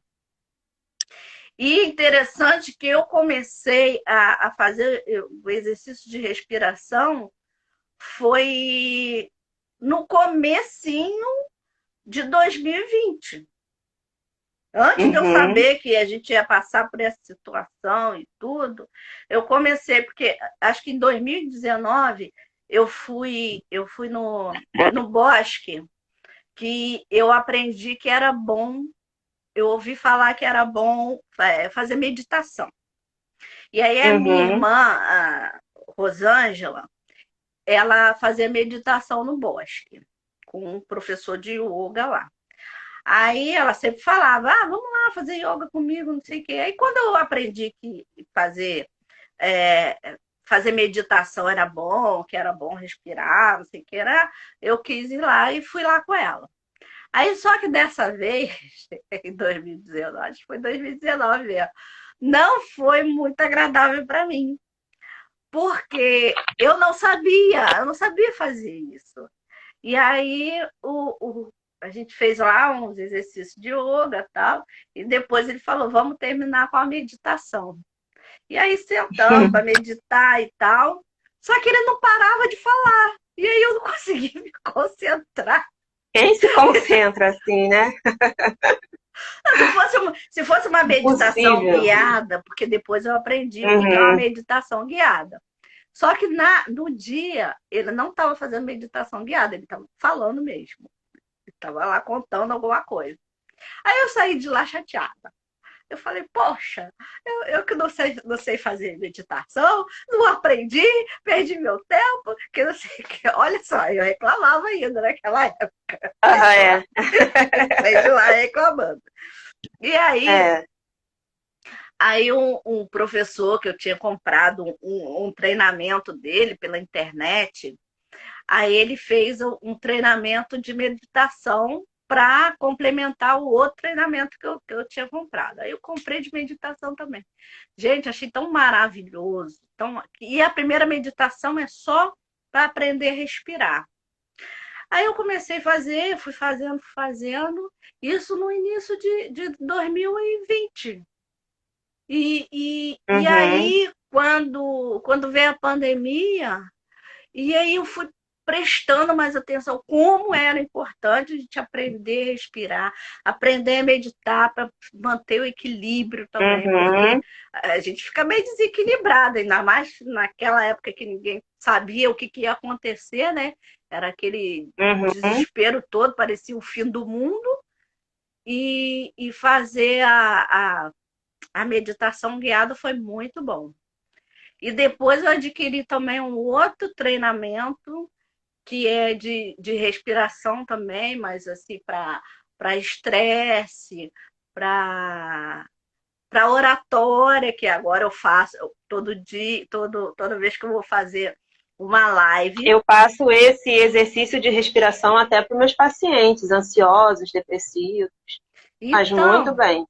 E interessante que eu comecei a fazer o exercício de respiração foi no comecinho de 2020. Antes de eu Uhum. saber que a gente ia passar por essa situação e tudo, eu comecei, porque acho que em 2019 eu fui no bosque, que eu aprendi que era bom, eu ouvi falar que era bom fazer meditação. E aí a minha Uhum. irmã, a Rosângela, ela fazia meditação no bosque, com um professor de yoga lá. Aí ela sempre falava, vamos lá fazer yoga comigo, não sei o quê. Aí quando eu aprendi que é, fazer meditação era bom, que era bom respirar, não sei o que, eu quis ir lá e fui lá com ela. Aí só que dessa vez, em 2019, acho que foi 2019 mesmo, não foi muito agradável para mim, porque eu não sabia fazer isso. E aí a gente fez lá uns exercícios de yoga e tal, e depois ele falou, vamos terminar com a meditação. E aí sentamos para meditar e tal, só que ele não parava de falar. E aí eu não conseguia me concentrar. Quem se concentra assim, né? Se fosse uma meditação Impossível. guiada, porque depois eu aprendi o que é uma Uhum. meditação guiada. Só que no dia ele não estava fazendo meditação guiada, ele estava falando mesmo. Ele estava lá contando alguma coisa. Aí eu saí de lá chateada. Eu falei, poxa, eu que não sei fazer meditação, não aprendi, perdi meu tempo, que não sei o que. Olha só, eu reclamava ainda naquela época. Ah, é. Saí de lá reclamando. E É. aí um professor que eu tinha comprado um treinamento dele pela internet, aí ele fez um treinamento de meditação para complementar o outro treinamento que eu tinha comprado. Aí eu comprei de meditação também. Gente, achei tão maravilhoso. E a primeira meditação é só para aprender a respirar. Aí eu comecei a fazer, fui fazendo, isso no início de 2020. E Uhum. aí, quando veio a pandemia, e aí eu fui prestando mais atenção como era importante a gente aprender a respirar, aprender a meditar para manter o equilíbrio também, porque Uhum. a gente fica meio desequilibrado, ainda mais naquela época que ninguém sabia o que ia acontecer, né? Era aquele Uhum. desespero todo, parecia o fim do mundo, e fazer a meditação guiada foi muito bom. E depois eu adquiri também um outro treinamento que é de respiração também, mas assim, para estresse, para oratória, que agora eu faço todo dia, toda vez que eu vou fazer uma live. Eu passo esse exercício de respiração até para os meus pacientes ansiosos, depressivos. Faz muito Então, bem.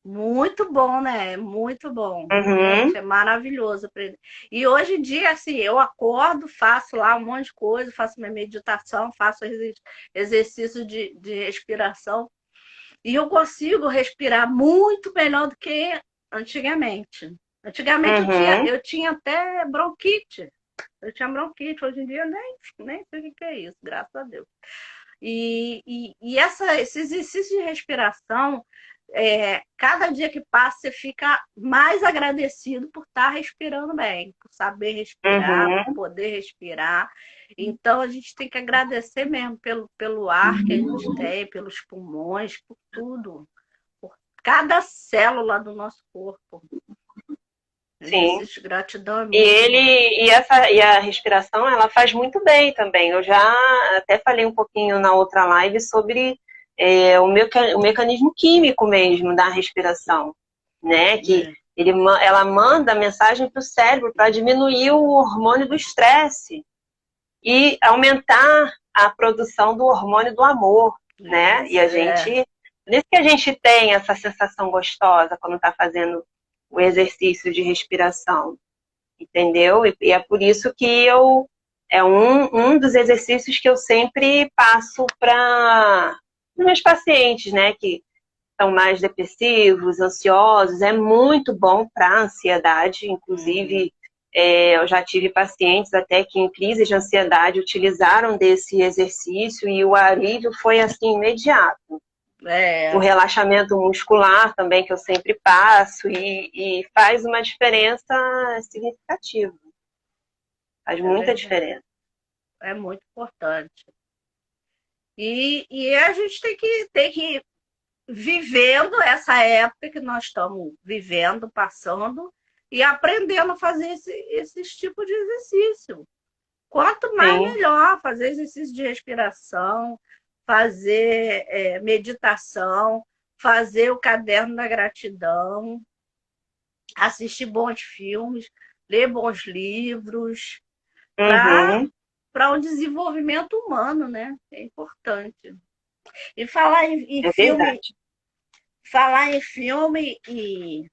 muito bom, né? Muito bom. Uhum. Gente, é maravilhoso aprender. E hoje em dia, assim, eu acordo, faço lá um monte de coisa, faço minha meditação, faço exercício de respiração. E eu consigo respirar muito melhor do que antigamente. Antigamente Uhum. eu tinha até bronquite. Eu tinha bronquite, hoje em dia eu nem sei o que é isso, graças a Deus. Esse exercício de respiração, cada dia que passa, você fica mais agradecido por estar respirando bem, por saber respirar, por Uhum. poder respirar. Então, a gente tem que agradecer mesmo pelo ar que a gente tem, pelos pulmões, por tudo, por cada célula do nosso corpo. Sim. Exercício de gratidão é E muito ele bom. e a respiração, ela faz muito bem também. Eu já até falei um pouquinho na outra live sobre o mecanismo químico mesmo da respiração, né? Que É. ela manda mensagem para o cérebro para diminuir o hormônio do estresse e aumentar a produção do hormônio do amor, né? E Isso, a gente, por isso que a gente tem essa sensação gostosa quando está fazendo o exercício de respiração, entendeu? E é por isso que é um dos exercícios que eu sempre passo para os meus pacientes, né? Que estão mais depressivos, ansiosos, é muito bom para a ansiedade. Inclusive, eu já tive pacientes até que em crise de ansiedade utilizaram desse exercício e o alívio foi assim imediato. O relaxamento muscular também, que eu sempre passo, e faz uma diferença significativa. Faz muita diferença. É muito importante. E a gente tem que ir vivendo essa época que nós estamos vivendo, passando, e aprendendo a fazer esses tipos de exercício. Quanto mais, melhor. Fazer exercício de respiração, fazer meditação, fazer o caderno da gratidão, assistir bons filmes, ler bons livros, para um desenvolvimento humano, né? É importante. E falar em filme, verdade. falar em filme e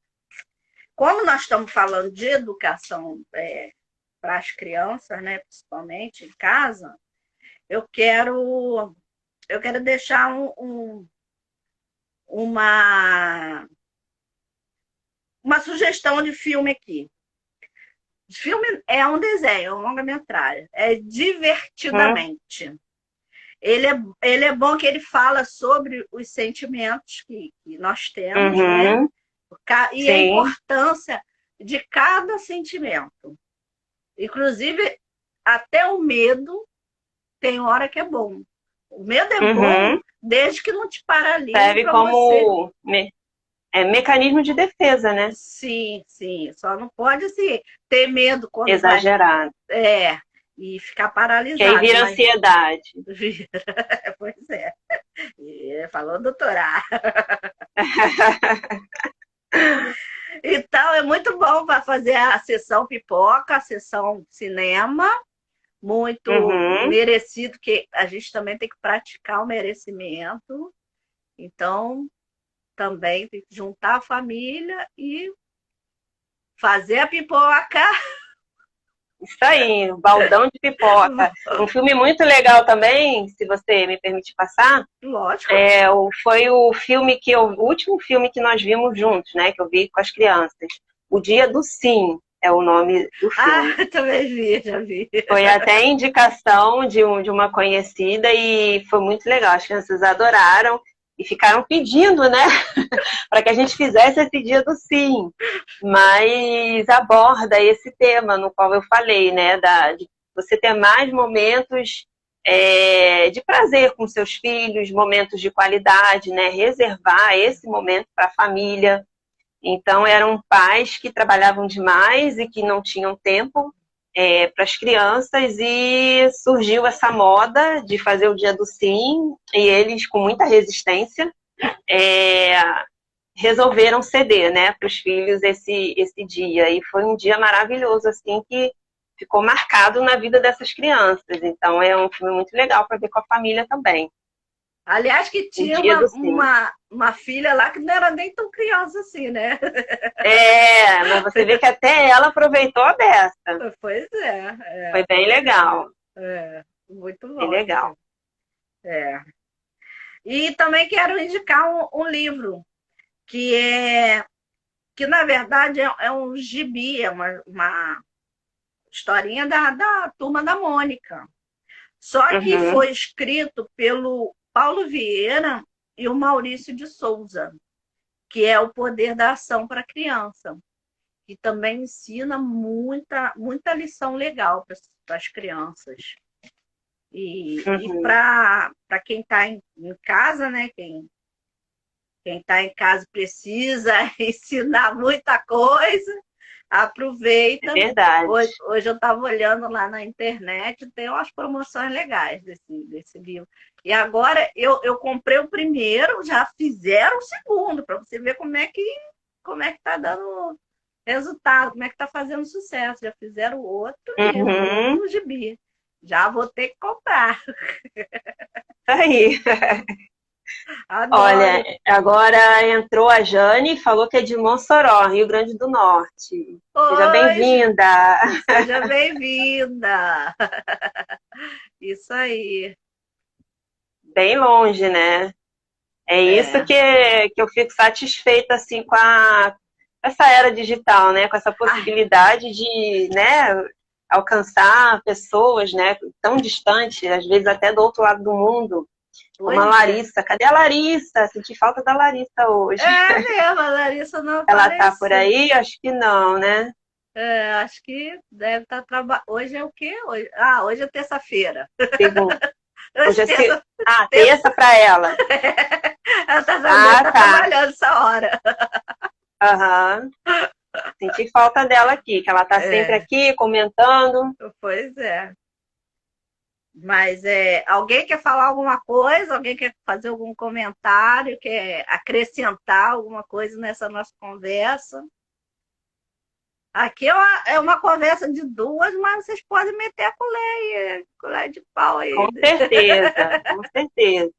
como nós estamos falando de educação para as crianças, né, principalmente em casa, eu quero deixar uma sugestão de filme aqui. O filme é um desenho, é um longa-metragem. É Divertidamente. Ele é bom que ele fala sobre os sentimentos que nós temos, né? E a importância de cada sentimento. Inclusive, até o medo tem hora que é bom. O medo é bom desde que não te paralise. Serve como mecanismo de defesa, né? Sim, sim. Só não pode assim, ter medo quando exagerado. E ficar paralisado. Que aí vira ansiedade. Vira, pois é. Falou doutorado. Então, é muito bom para fazer a sessão pipoca, a sessão cinema. Muito merecido, que a gente também tem que praticar o merecimento. Então, também tem que juntar a família e fazer a pipoca. Isso aí, um baldão de pipoca. Um filme muito legal também, se você me permite passar. Lógico. Foi o último filme que nós vimos juntos, né? Que eu vi com as crianças. O Dia do Sim é o nome do filme. Também vi, já vi. Foi até indicação de uma conhecida e foi muito legal. As crianças adoraram e ficaram pedindo, né? Para que a gente fizesse esse Dia do Sim. Mas aborda esse tema no qual eu falei, né? De você ter mais momentos de prazer com seus filhos, momentos de qualidade, né? Reservar esse momento para a família. Então, eram pais que trabalhavam demais e que não tinham tempo para as crianças, e surgiu essa moda de fazer o Dia do Sim, e eles, com muita resistência, resolveram ceder, né, para os filhos esse dia. E foi um dia maravilhoso, assim, que ficou marcado na vida dessas crianças. Então, é um filme muito legal para ver com a família também. Aliás, que tinha uma filha lá que não era nem tão criança assim, né? Mas você vê que até ela aproveitou a beça. Pois é. Foi bem legal. Muito bom. Bem legal. E também quero indicar um livro que na verdade é um gibi, é uma historinha da Turma da Mônica. Só que foi escrito pelo Paulo Vieira e o Maurício de Souza, que é O Poder da Ação para a Criança, que também ensina muita lição legal para as crianças. E para quem está em casa, né? Quem está em casa precisa ensinar muita coisa. Aproveita. É verdade. Hoje eu estava olhando lá na internet, tem umas promoções legais desse livro. E agora eu comprei o primeiro, já fizeram o segundo, para você ver como é que está dando resultado, como é que está fazendo sucesso. Já fizeram o outro livro, o gibi. Já vou ter que comprar. Aí. Adoro. Olha, agora entrou a Jane e falou que é de Mossoró, Rio Grande do Norte. Seja bem-vinda. Seja bem-vinda. Isso aí. Bem longe, né? É isso É. que eu fico satisfeita, assim, com essa era digital, né? Com essa Ai, possibilidade de, né, alcançar pessoas, né, tão distantes, às vezes até do outro lado do mundo, como a pois é. Larissa. Cadê a Larissa? Senti falta da Larissa hoje. É mesmo, a Larissa não Ela tá por apareceu. aí? Acho que não, né? É, acho que deve estar trabalhando. Hoje é o quê? Hoje... Ah, hoje é terça-feira. Segunda. Hoje Hoje é é terça, terça terça. para ela. Ela deve Ah, estar tá. trabalhando essa hora. Aham. Senti falta dela aqui, que ela tá sempre É, aqui comentando. pois é. Mas alguém quer falar alguma coisa? Alguém quer fazer algum comentário? Quer acrescentar alguma coisa nessa nossa conversa? Aqui é uma conversa de duas, mas vocês podem meter a colher de pau Com aí. certeza, com certeza.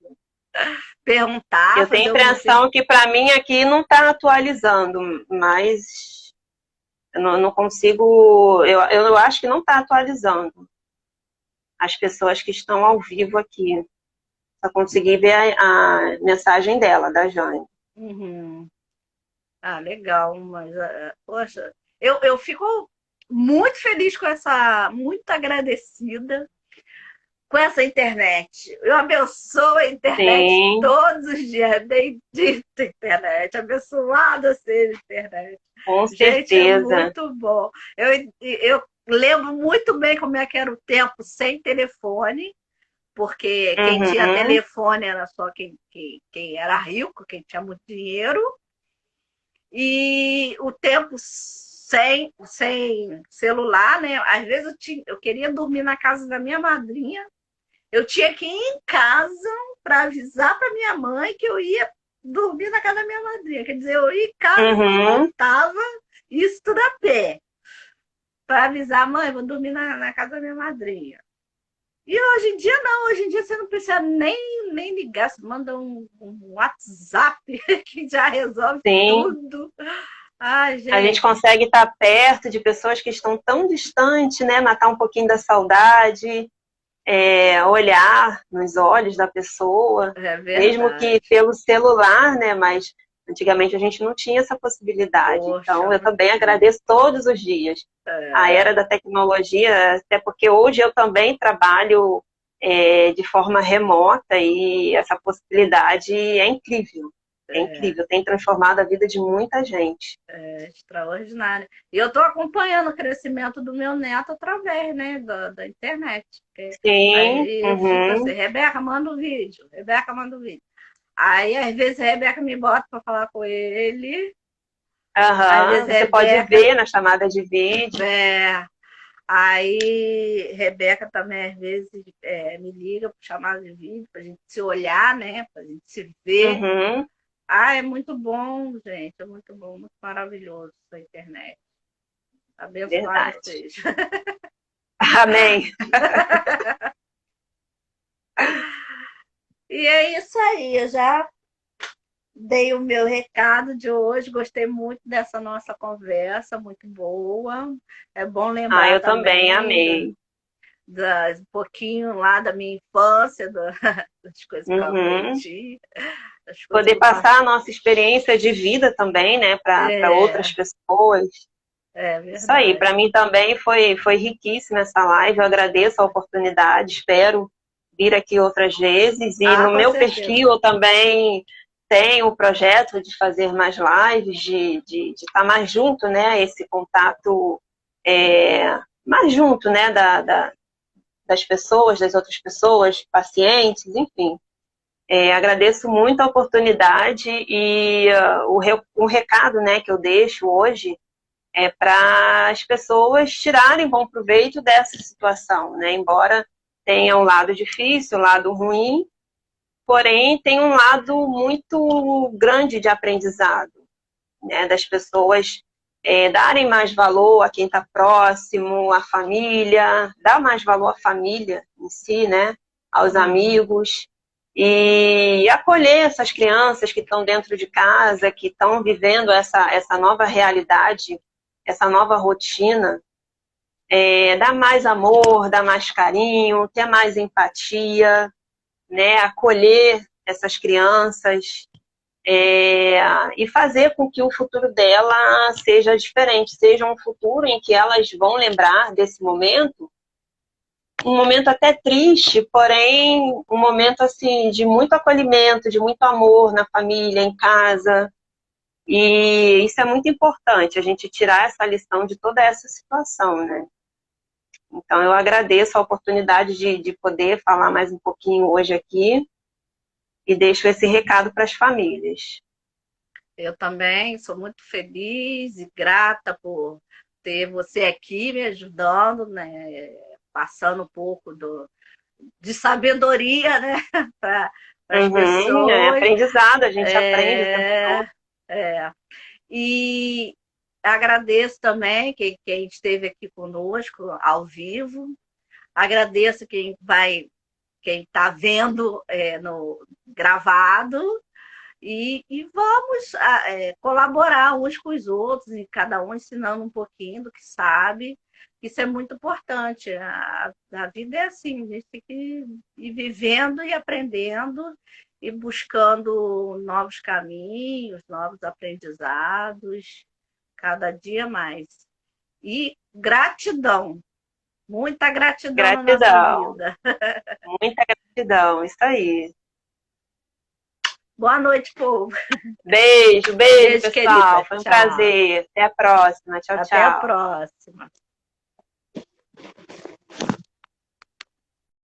Perguntar, Eu tenho a fazer alguma pergunta. impressão que para mim aqui não está atualizando, mas eu não consigo. Eu acho que não está atualizando as pessoas que estão ao vivo aqui. Só consegui ver a mensagem dela, da Jane. Uhum. Ah, legal, mas, poxa, eu fico muito feliz com essa, muito agradecida com essa internet. Eu abençoo a internet Sim, todos os dias, bendita internet, abençoada seja a internet. com Gente, é certeza. muito bom. Eu lembro muito bem como é que era o tempo sem telefone, porque quem tinha Uhum, telefone era só quem era rico, quem tinha muito dinheiro, e o tempo sem celular, né? Às vezes eu queria dormir na casa da minha madrinha, eu tinha que ir em casa para avisar para minha mãe que eu ia dormir na casa da minha madrinha. Quer dizer, eu ia em casa e uhum. voltava, isso tudo a pé, para avisar, mãe, vou dormir na casa da minha madrinha. E hoje em dia não, hoje em dia você não precisa nem ligar, você manda um WhatsApp que já resolve Sim, tudo. Ai, a gente gente, consegue estar perto de pessoas que estão tão distantes, né? Matar um pouquinho da saudade. Olhar nos olhos da pessoa, é mesmo que verdade. pelo celular, né? Mas antigamente a gente não tinha essa possibilidade. Poxa, Então, eu não também tinha. agradeço todos os dias. A É, era da tecnologia, até porque hoje eu também trabalho de forma remota e essa possibilidade é incrível. É é, incrível, tem transformado a vida de muita gente. extraordinário. E eu estou acompanhando o crescimento do meu neto através, né, da internet. Sim, Aí eu fico assim, uhum, Rebeca, manda o vídeo, Rebeca, manda o vídeo. Aí, às vezes, a Rebeca me bota para falar com ele, às vezes, aham. Você pode Rebeca. ver na chamada de vídeo. É, aí, Rebeca também, às vezes, me liga para chamar de vídeo, para a gente se olhar, né, para a gente se ver. Uhum, Ah, é muito bom, gente, é muito bom, muito maravilhoso a internet. Abençoada verdade. seja. Amém. E é isso aí, eu já dei o meu recado de hoje, gostei muito dessa nossa conversa, muito boa. É bom Ah, lembrar eu também também amei. um pouquinho lá da minha infância, das coisas que eu Uhum. aprendi, das coisas Poder que eu passei. passar a nossa experiência de vida também, né, para outras É, pessoas. é Isso aí, verdade. para mim também foi riquíssima essa live. Eu agradeço a oportunidade, espero vir aqui outras vezes. E Ah, no com meu certeza. perfil eu também tenho o projeto de fazer mais lives, de estar mais junto, né, esse contato mais junto, né, das pessoas, das outras pessoas, pacientes, enfim. Agradeço muito a oportunidade e o recado, né, que eu deixo hoje é para as pessoas tirarem bom proveito dessa situação, né? Embora tenha um lado difícil, um lado ruim, porém tem um lado muito grande de aprendizado, né? Das pessoas darem mais valor a quem está próximo, à família, dar mais valor à família em si, né? Aos Uhum. amigos e acolher essas crianças que estão dentro de casa, que estão vivendo essa nova realidade, essa nova rotina, dar mais amor, dar mais carinho, ter mais empatia, né? Acolher essas crianças, e fazer com que o futuro dela seja diferente, seja um futuro em que elas vão lembrar desse momento, um momento até triste, porém um momento assim de muito acolhimento, de muito amor na família, em casa. E isso é muito importante, a gente tirar essa lição de toda essa situação, né? Então eu agradeço a oportunidade de poder falar mais um pouquinho hoje aqui e deixo esse recado para as famílias. Eu também sou muito feliz e grata por ter você aqui me ajudando, né? Passando um pouco de sabedoria, né? Para as É pessoas. aprendizado, a gente aprende o tempo É, todo. é. E agradeço também quem esteve aqui conosco ao vivo. Agradeço quem está vendo no gravado. E vamos colaborar uns com os outros, e cada um ensinando um pouquinho do que sabe. Isso é muito importante. A vida é assim, a gente tem que ir vivendo e aprendendo e buscando novos caminhos, novos aprendizados, cada dia mais. E gratidão, muita gratidão na nossa Gratidão, vida. muita gratidão, isso aí. Boa noite, povo. Beijo, beijo, Beijo, pessoal. querida. Foi um Tchau. prazer. Até a próxima. Tchau, Até a tchau. próxima.